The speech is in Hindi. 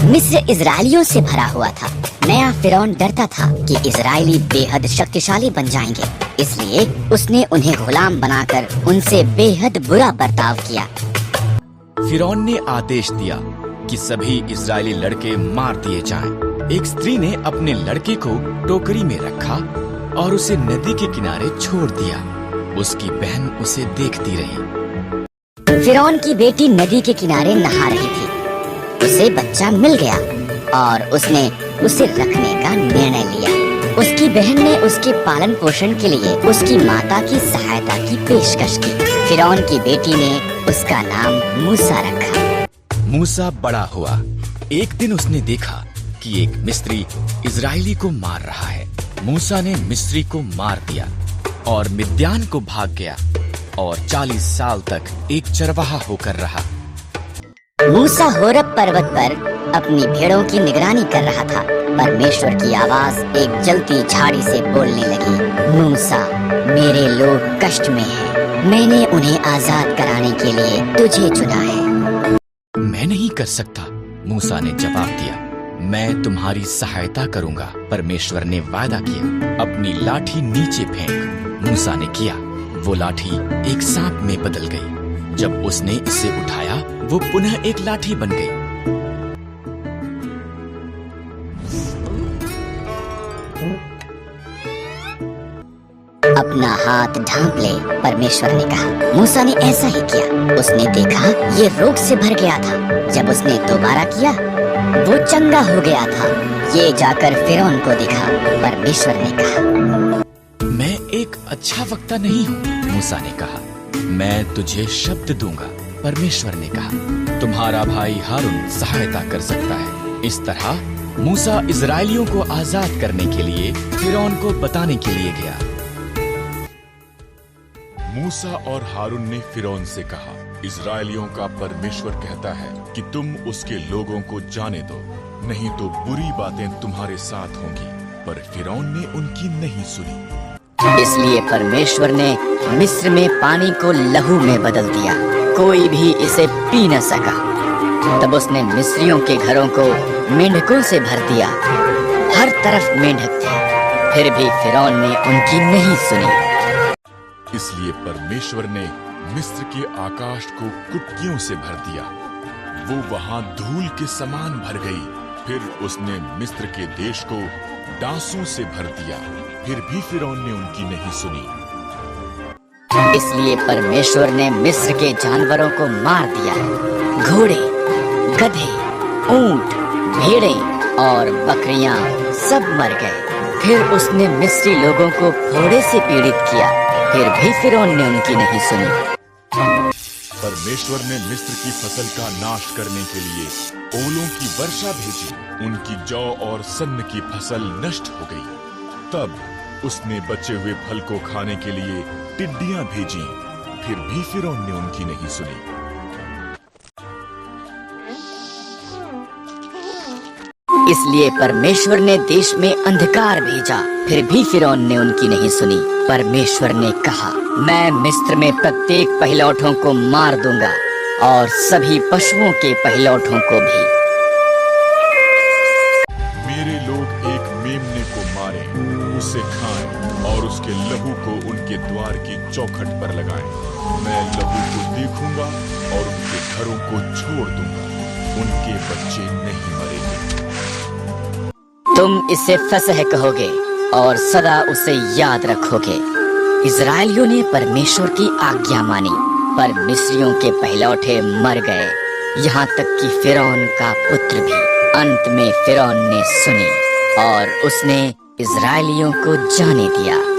मिस्र इजरायलियों से भरा हुआ था। नया फिरौन डरता था कि इजरायली बेहद शक्तिशाली बन जाएंगे, इसलिए उसने उन्हें गुलाम बनाकर उनसे बेहद बुरा बर्ताव किया। फिरौन ने आदेश दिया कि सभी इजरायली लड़के मार दिए जाएं। एक स्त्री ने अपने लड़के को टोकरी में रखा और उसे नदी के किनारे छोड़ दिया। उसकी बहन उसे देखती रही। फिरौन की बेटी नदी के किनारे नहा रही थी। उसे बच्चा मिल गया और उसने उसे रखने का निर्णय लिया। उसकी बहन ने उसके पालन पोषण के लिए उसकी माता की सहायता की पेशकश की। फिरौन की बेटी ने उसका नाम मूसा रखा। मूसा बड़ा हुआ। एक दिन उसने देखा कि एक मिस्री इजरायली को मार रहा है। मूसा ने मिस्री को मार दिया और मिद्यान को भाग गया और 40 साल तक एक चरवाहा होकर रहा। मूसा होरब पर्वत पर अपनी भेड़ों की निगरानी कर रहा था। परमेश्वर की आवाज एक जलती झाड़ी से बोलने लगी, मूसा, मेरे लोग कष्ट में हैं। मैंने उन्हें आजाद कराने के लिए तुझे चुना है। मैं नहीं कर सकता, मूसा ने जवाब दिया। मैं तुम्हारी सहायता करूंगा। परमेश्वर ने वादा किया। अपनी लाठी नीचे फेंक। मूसा ने किया। वो लाठी एक सांप में बदल गई। जब उसने इसे उठाया, वो पुनः एक लाठी बन गई। अपना हाथ ढांप ले, परमेश्वर ने कहा। मूसा ने ऐसा ही किया। उसने देखा ये रोग से भर गया था। जब उसने दोबारा किया, वो चंगा हो गया था। ये जाकर फिरौन को दिखा। परमेश्वर ने कहा, मैं एक अच्छा वक्ता नहीं हूँ। मूसा ने कहा, मैं तुझे शब्द दूंगा। परमेश्वर ने कहा, तुम्हारा भाई हारून सहायता कर सकता है। इस तरह मूसा इजरायलियों को आजाद करने के लिए फिरौन को बताने के लिए गया। मूसा और हारून ने फिरौन से कहा, इजरायलियों का परमेश्वर कहता है कि तुम उसके लोगों को जाने दो, नहीं तो बुरी बातें तुम्हारे साथ होंगी। पर फिरौन ने उनकी नहीं सुनी। इसलिए परमेश्वर ने मिस्र में पानी को लहू में बदल दिया। कोई भी इसे पी न सका। तब उसने मिस्रियों के घरों को मेंढकों से भर दिया। हर तरफ मेंढक थे, फिर भी फिरौन ने उनकी नहीं सुनी। इसलिए परमेश्वर ने मिस्र के आकाश को कुटकियों से भर दिया। वो वहां धूल के समान भर गई। फिर उसने मिस्र के देश को डांसों से भर दिया। फिर भी फिरौन ने उनकी नहीं सुनी। इसलिए परमेश्वर ने मिस्र के जानवरों को मार दिया। घोड़े, गधे, ऊंट, भेड़ें और बकरियां सब मर गए। फिर उसने मिस्री लोगों को फोड़े से पीड़ित किया। फिर भी फिरौन ने उनकी नहीं सुनी। परमेश्वर ने मिस्र की फसल का नाश करने के लिए ओलों की वर्षा भेजी। उनकी जौ और सन्न की फसल नष्ट हो गई। तब उसने बचे हुए फल को खाने के लिए टिड्डियां भेजी। फिर भी फिरौन ने उनकी नहीं सुनी। इसलिए परमेश्वर ने देश में अंधकार भेजा। फिर भी फिरौन ने उनकी नहीं सुनी। परमेश्वर ने कहा, मैं मिस्र में प्रत्येक पहिलौठों को मार दूंगा और सभी पशुओं के पहिलौठों को भी। मेरे लोग एक मेमने को मारें, उसे खाएं और उसके लहू को उनके द्वार की चौखट पर लगाएं। मैं लहू को देखूंगा और उनके घरों को छोड़ दूंगा। उनके बच्चे नहीं मरेंगे। तुम इसे फसह कहोगे और सदा उसे याद रखोगे। इजरायलियों ने परमेश्वर की आज्ञा मानी, पर मिस्रियों के पहिलौठे मर गए, यहाँ तक कि फिरौन का पुत्र भी। अंत में फिरौन ने सुनी और उसने इजरायलियों को जाने दिया।